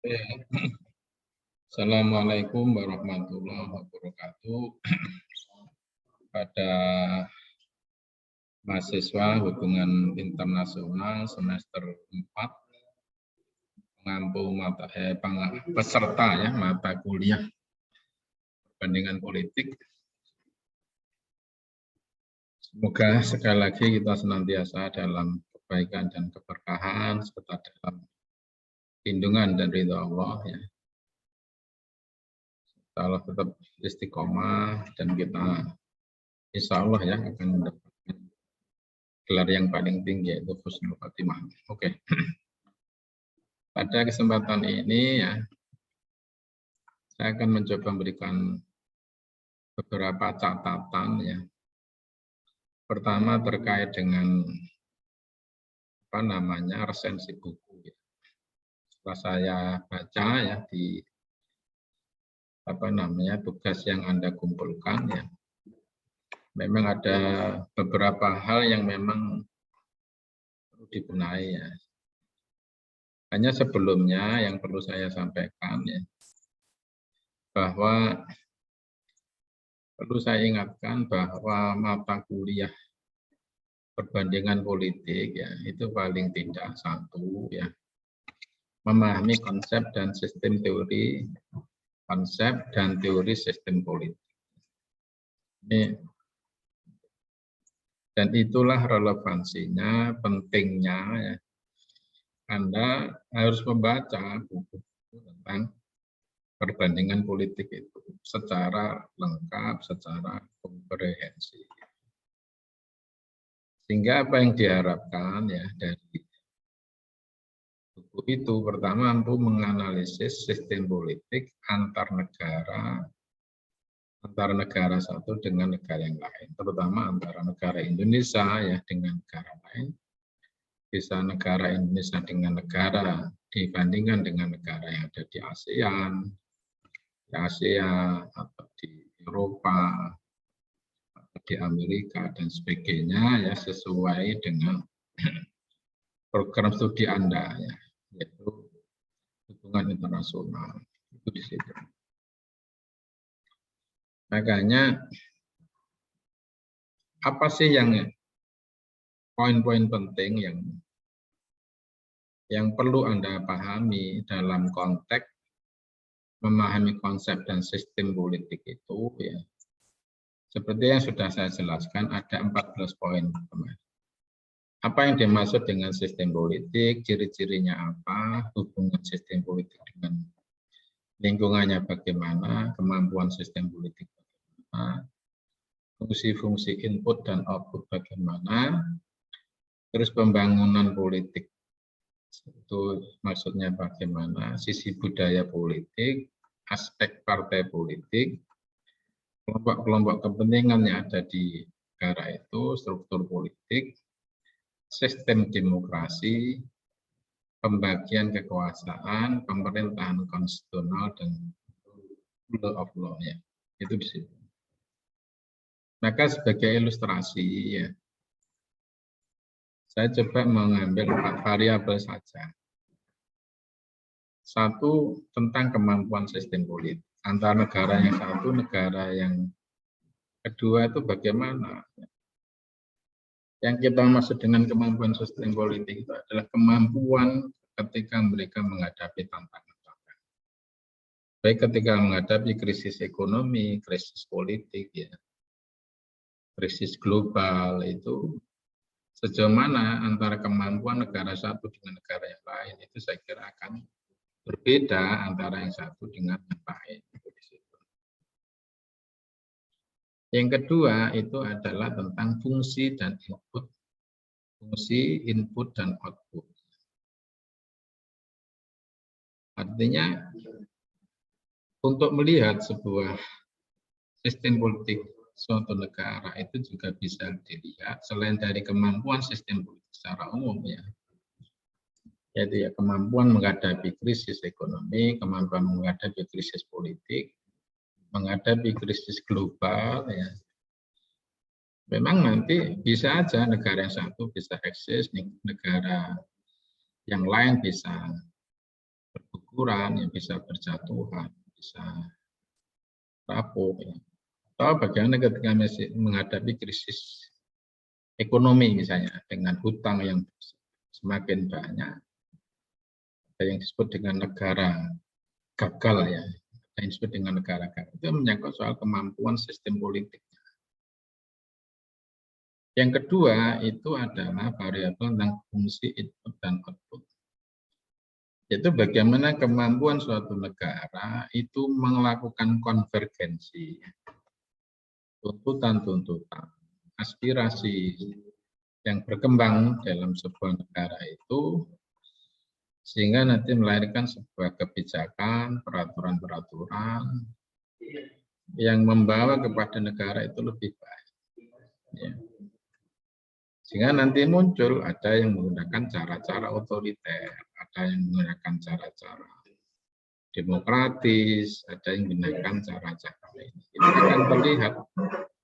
Oke. Assalamualaikum warahmatullahi wabarakatuh. Pada mahasiswa hubungan internasional semester 4 pengampu peserta ya mata kuliah perbandingan politik. Semoga sekali lagi kita senantiasa dalam kebaikan dan keberkahan serta dalam lindungan dan ridha Allah ya. Allah tetap istiqomah dan kita insya Allah ya akan mendapatkan gelar yang paling tinggi yaitu Husnul Khotimah. Oke. Pada kesempatan ini ya saya akan mencoba memberikan beberapa catatan ya. Pertama terkait dengan resensi buku ya. Setelah saya baca ya di tugas yang Anda kumpulkan ya. Memang ada beberapa hal yang memang perlu dibenahi ya. Hanya sebelumnya yang perlu saya sampaikan ya, bahwa perlu saya ingatkan bahwa mata kuliah perbandingan politik ya itu paling tidak satu ya, memahami konsep dan sistem teori sistem politik. Dan itulah relevansinya, pentingnya ya. Anda harus membaca buku-buku tentang perbandingan politik itu secara lengkap, secara komprehensif. Sehingga apa yang diharapkan ya dari buku itu, pertama mampu menganalisis sistem politik antar negara satu dengan negara yang lain, terutama antara negara Indonesia ya dengan negara lain. Bisa negara Indonesia dengan negara dibandingkan dengan negara yang ada di ASEAN, di Asia atau di Eropa, atau di Amerika dan sebagainya ya sesuai dengan program studi Anda ya, yaitu hubungan internasional itu di situ. Makanya apa sih yang poin-poin penting yang perlu Anda pahami dalam konteks memahami konsep dan sistem politik itu ya. Seperti yang sudah saya jelaskan ada 14 poin. Apa yang dimaksud dengan sistem politik, ciri-cirinya apa, hubungan sistem politik dengan lingkungannya bagaimana, kemampuan sistem politik bagaimana, fungsi-fungsi input dan output bagaimana, terus pembangunan politik itu maksudnya bagaimana, sisi budaya politik, aspek partai politik, kelompok-kelompok kepentingan yang ada di negara itu, struktur politik, sistem demokrasi, pembagian kekuasaan, pemerintahan konstitusional dan rule of law ya. Itu di situ. Maka sebagai ilustrasi ya, saya coba mengambil 4 variabel saja. Satu, tentang kemampuan sistem politik. Antara negara yang satu, negara yang kedua itu bagaimana. Yang kita maksud dengan kemampuan sistem politik itu adalah kemampuan ketika mereka menghadapi tantangan-tantangan. Baik ketika menghadapi krisis ekonomi, krisis politik, ya, krisis global itu, sejauh mana antara kemampuan negara satu dengan negara yang lain itu saya kira akan berbeda antara yang satu dengan yang lain. Yang kedua itu adalah tentang fungsi dan input, fungsi input dan output. Artinya untuk melihat sebuah sistem politik suatu negara itu juga bisa dilihat selain dari kemampuan sistem politik secara umum ya, yaitu ya kemampuan menghadapi krisis ekonomi, kemampuan menghadapi krisis politik, menghadapi krisis global ya. Memang nanti bisa aja negara yang satu bisa eksis, negara yang lain bisa berkuku yang bisa berjatuhan, bisa rapuh. Ya. Atau bagaimana ketika masih menghadapi krisis ekonomi misalnya dengan hutang yang semakin banyak, ada yang disebut dengan negara gagal ya, ada yang disebut dengan negara gagal. Itu menyangkut soal kemampuan sistem politik. Yang kedua itu adalah variabel tentang fungsi input dan output. Yaitu bagaimana kemampuan suatu negara itu melakukan konvergensi, tuntutan-tuntutan, aspirasi yang berkembang dalam sebuah negara itu, sehingga nanti melahirkan sebuah kebijakan, peraturan-peraturan yang membawa kepada negara itu lebih baik. Ya. Sehingga nanti muncul ada yang menggunakan cara-cara otoriter, ada yang menggunakan cara-cara demokratis, ada yang menggunakan cara-cara lain. Itu akan terlihat.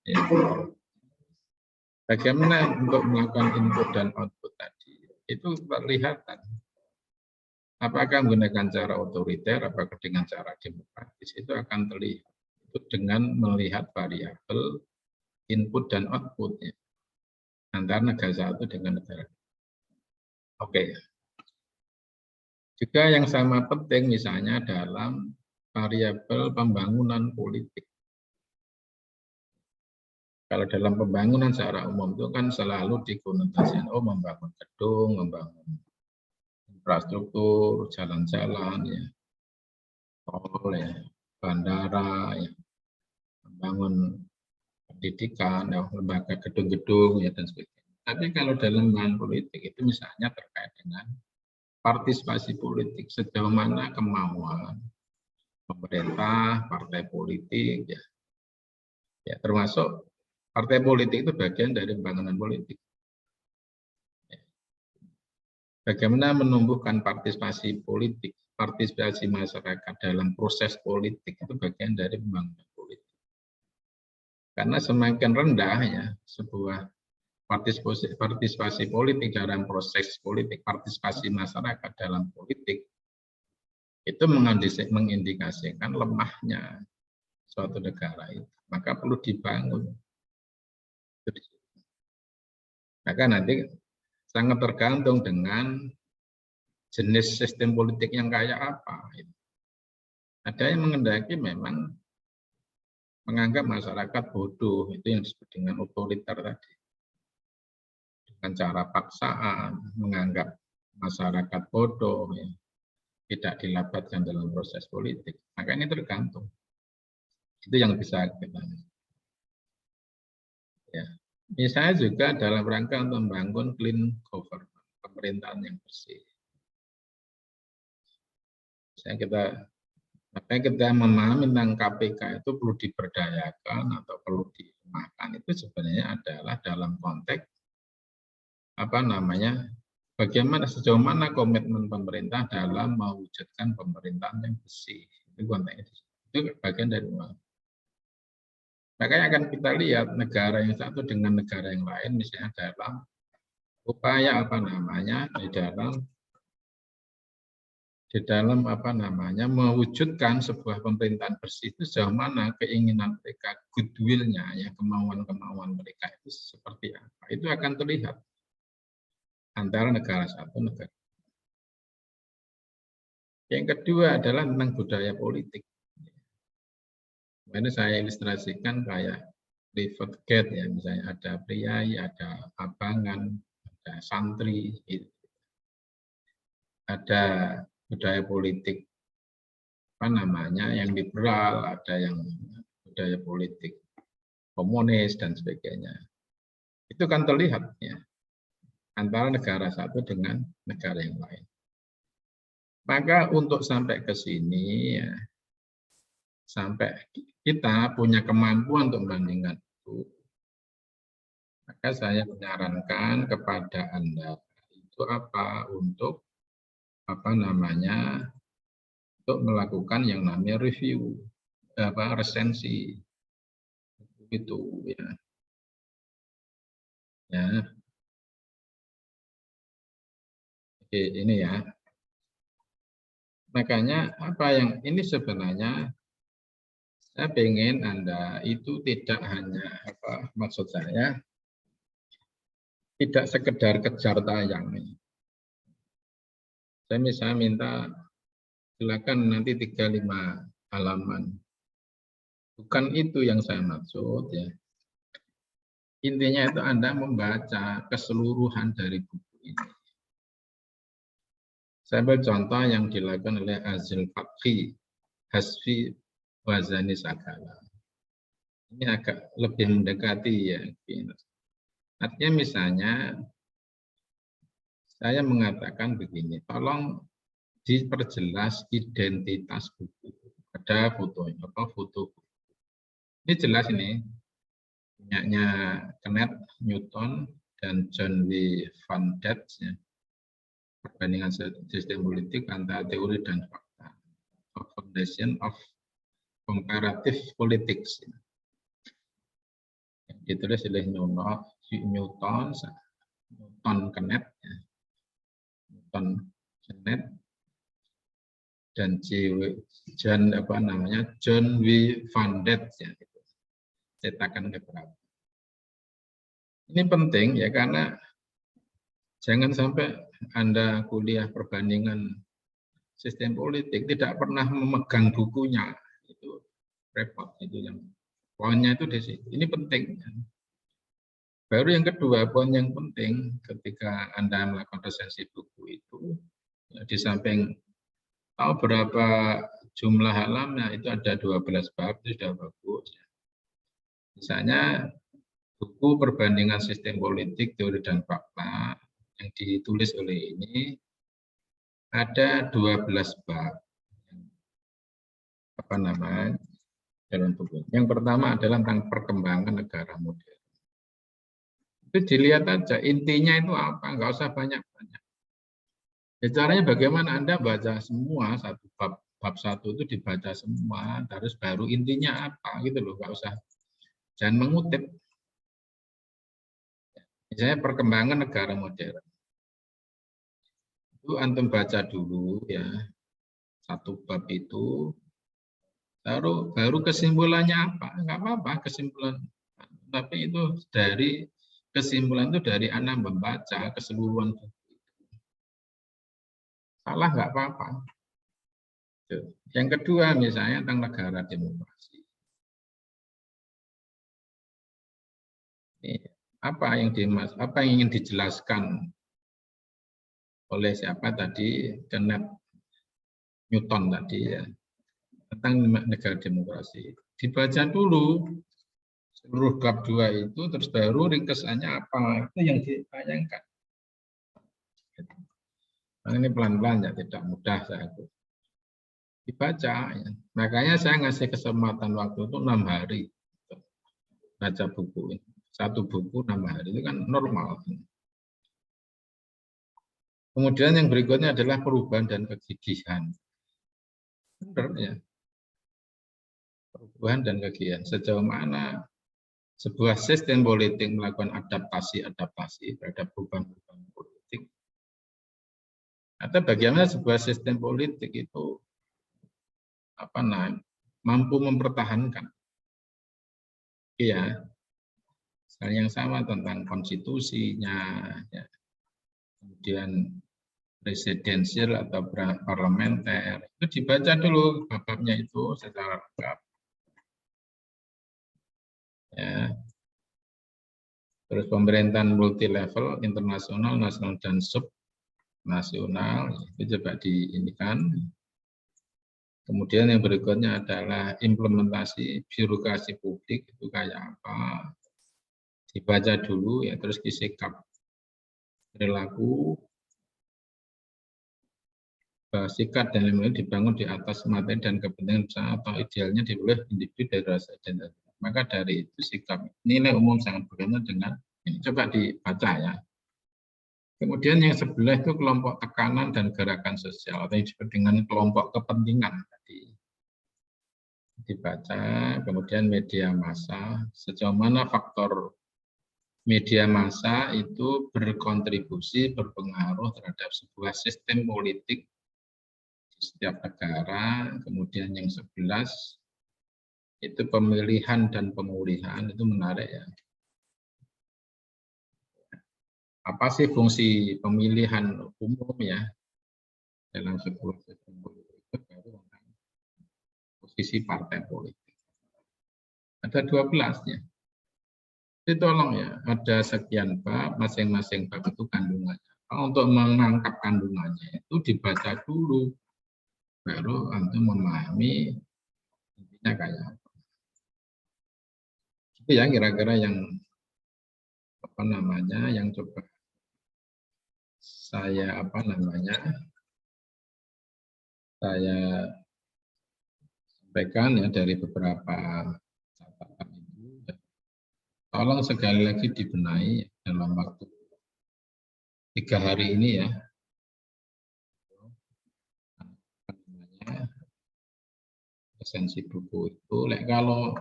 Ya. Bagaimana untuk melakukan input dan output tadi, itu terlihat. Apakah menggunakan cara otoriter, apakah dengan cara demokratis, itu akan terlihat. Itu dengan melihat variabel input dan outputnya antara negara satu dengan negara. Oke. Juga yang sama penting misalnya dalam variabel pembangunan politik. Kalau dalam pembangunan secara umum itu kan selalu dikonotasikan, membangun gedung, membangun infrastruktur, jalan-jalan, ya, tol, ya, bandara, ya, membangun pendidikan, ya, lembaga gedung-gedung, ya, dan sebagainya. Tapi kalau dalam hal politik itu misalnya terkait dengan partisipasi politik, sejauh mana kemauan pemerintah, partai politik, ya, ya termasuk partai politik itu bagian dari pembangunan politik. Ya. Bagaimana menumbuhkan partisipasi politik, partisipasi masyarakat dalam proses politik itu bagian dari pembangunan politik. Karena semakin rendah ya sebuah partisipasi politik dalam proses politik, partisipasi masyarakat dalam politik, itu mengindikasikan lemahnya suatu negara itu. Maka perlu dibangun. Maka nanti sangat tergantung dengan jenis sistem politik yang kayak apa. Ada yang mengendaki memang menganggap masyarakat bodoh, itu yang disebut dengan otoriter tadi. Dengan cara paksaan, menganggap masyarakat bodoh, ya, tidak dilabatkan dalam proses politik. Maka ini tergantung. Itu yang bisa kita. Ya. Misalnya juga dalam rangka untuk membangun clean government, pemerintahan yang bersih. Misalnya makanya kita memahami tentang KPK itu perlu diberdayakan atau perlu dilemahkan, itu sebenarnya adalah dalam konteks bagaimana sejauh mana komitmen pemerintah dalam mewujudkan pemerintahan yang bersih. Itu konteksnya. Itu bagian dari makanya akan kita lihat negara yang satu dengan negara yang lain misalnya dalam upaya mewujudkan sebuah pemerintahan bersih itu sejauh mana keinginan mereka, goodwill-nya, ya, kemauan-kemauan mereka itu seperti apa. Itu akan terlihat antara negara satu negara. Yang kedua adalah tentang budaya politik. Ini saya ilustrasikan kayak private gate, ya, misalnya ada priai, ada abangan, ada santri, ada budaya politik yang liberal, ada yang budaya politik komunis dan sebagainya. Itu kan terlihat ya antara negara satu dengan negara yang lain. Maka untuk sampai ke sini ya, sampai kita punya kemampuan untuk membandingkan itu, maka saya menyarankan kepada Anda itu untuk untuk melakukan yang namanya review, resensi itu ya. Ya. Oke, ini ya. Makanya apa yang ini sebenarnya saya ingin Anda itu tidak hanya maksud saya tidak sekedar kejar tayang. Saya misalnya minta silakan nanti 35 halaman. Bukan itu yang saya maksud ya. Intinya itu Anda membaca keseluruhan dari buku ini. Saya ambil contoh yang dilakukan oleh Azil Fakhi, Hasfi Wazani Sagala. Ini agak lebih mendekati ya. Artinya misalnya saya mengatakan begini, tolong diperjelas identitas buku. Ada fotonya, foto. Ini jelas ini, punyanya Kenneth Newton dan John W. Van Dat, ya. Perbandingan sistem politik antara teori dan fakta. A Foundation of Comparative Politics. Ditulis oleh Newton Kenneth, ya. Newton Kenneth dan John W. Van Dat, ya. Cetakan keberapa. Ini penting ya, karena jangan sampai Anda kuliah perbandingan sistem politik tidak pernah memegang bukunya, itu repot. Itu yang poinnya itu di sini. Ini penting. Baru yang kedua, poin yang penting ketika Anda melakukan resensi buku itu, ya, di samping tahu berapa jumlah halaman, itu ada 12 bab, itu sudah bagus. Misalnya buku perbandingan sistem politik, teori dan fakta yang ditulis oleh ini ada 12 bab. Dalam buku. Yang pertama adalah tentang perkembangan negara modern. Itu dilihat aja, intinya itu apa, nggak usah banyak-banyak. Ya, caranya bagaimana Anda baca semua, satu bab satu itu dibaca semua, terus baru intinya apa, gitu loh, nggak usah. Jangan mengutip. Misalnya perkembangan negara modern. Itu antum baca dulu ya, satu bab itu, baru kesimpulannya apa, nggak apa-apa kesimpulan. Tapi itu dari kesimpulan itu dari Anda membaca keseluruhan buku. Salah nggak apa-apa. Yang kedua misalnya tentang negara demokrasi. Apa yang ingin dijelaskan oleh siapa tadi, Kenneth Newton tadi ya, tentang negara demokrasi. Dibaca dulu seluruh bab 2 itu, terus baru ringkesannya apa, itu yang ditayangkan. Nah, ini pelan-pelan ya, tidak mudah saya dibaca. Ya. Makanya saya ngasih kesempatan waktu itu 6 hari baca buku ini. Satu buku 6 hari itu kan normal. Kemudian yang berikutnya adalah perubahan dan kegigihan. Benar ya. Perubahan dan kegigihan. Sejauh mana sebuah sistem politik melakukan adaptasi terhadap perubahan politik. Atau bagaimana sebuah sistem politik itu mampu mempertahankan. Iya. Hal yang sama tentang konstitusinya, ya. Kemudian presidensial atau parlementer, itu dibaca dulu babnya itu secara lengkap. Ya. Terus pemerintahan multi level, internasional, nasional dan subnasional, itu coba diinikan. Kemudian yang berikutnya adalah implementasi birokrasi publik itu kayak apa, dibaca dulu ya, terus disikap perilaku, sikap dan lain-lain dibangun di atas materi dan kepentingan bersama atau idealnya dipilih individu dari rasa identitas. Maka dari itu sikap nilai umum sangat berkaitan dengan ini, coba dibaca ya. Kemudian yang sebelah itu kelompok tekanan dan gerakan sosial atau yang disebut dengan kelompok kepentingan tadi. Dibaca, kemudian media massa, sejauh mana faktor media massa itu berkontribusi, berpengaruh terhadap sebuah sistem politik di setiap negara, kemudian yang 11 itu pemilihan dan pemulihan, itu menarik ya. Apa sih fungsi pemilihan umum ya dalam 10 September itu baru tentang posisi partai politik. Ada 12-nya. Jadi tolong ya, ada sekian bab, masing-masing bab itu kandungannya. Untuk menangkap kandungannya itu dibaca dulu, baru antum memahami intinya kayak apa. Itu ya kira-kira yang apa namanya, yang coba saya saya sampaikan ya dari beberapa catatan itu. Tolong sekali lagi dibenahi dalam waktu 3 hari ini ya. Esensi buku itu, kalau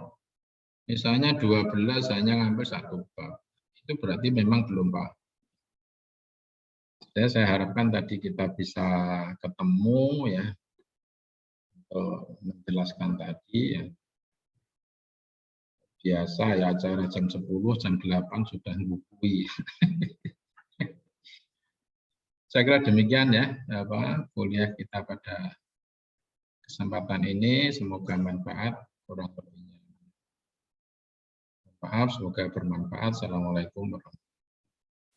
misalnya 12 hanya ngambil 1 bab, itu berarti memang belum paham. Jadi saya harapkan tadi kita bisa ketemu ya, untuk menjelaskan tadi ya. Biasa ya acara jam 10, jam 8 sudah ngubui. Saya kira demikian ya, kuliah kita pada kesempatan ini, semoga manfaat, kurang lebihnya maaf, semoga bermanfaat. Assalamualaikum warahmatullahi wabarakatuh.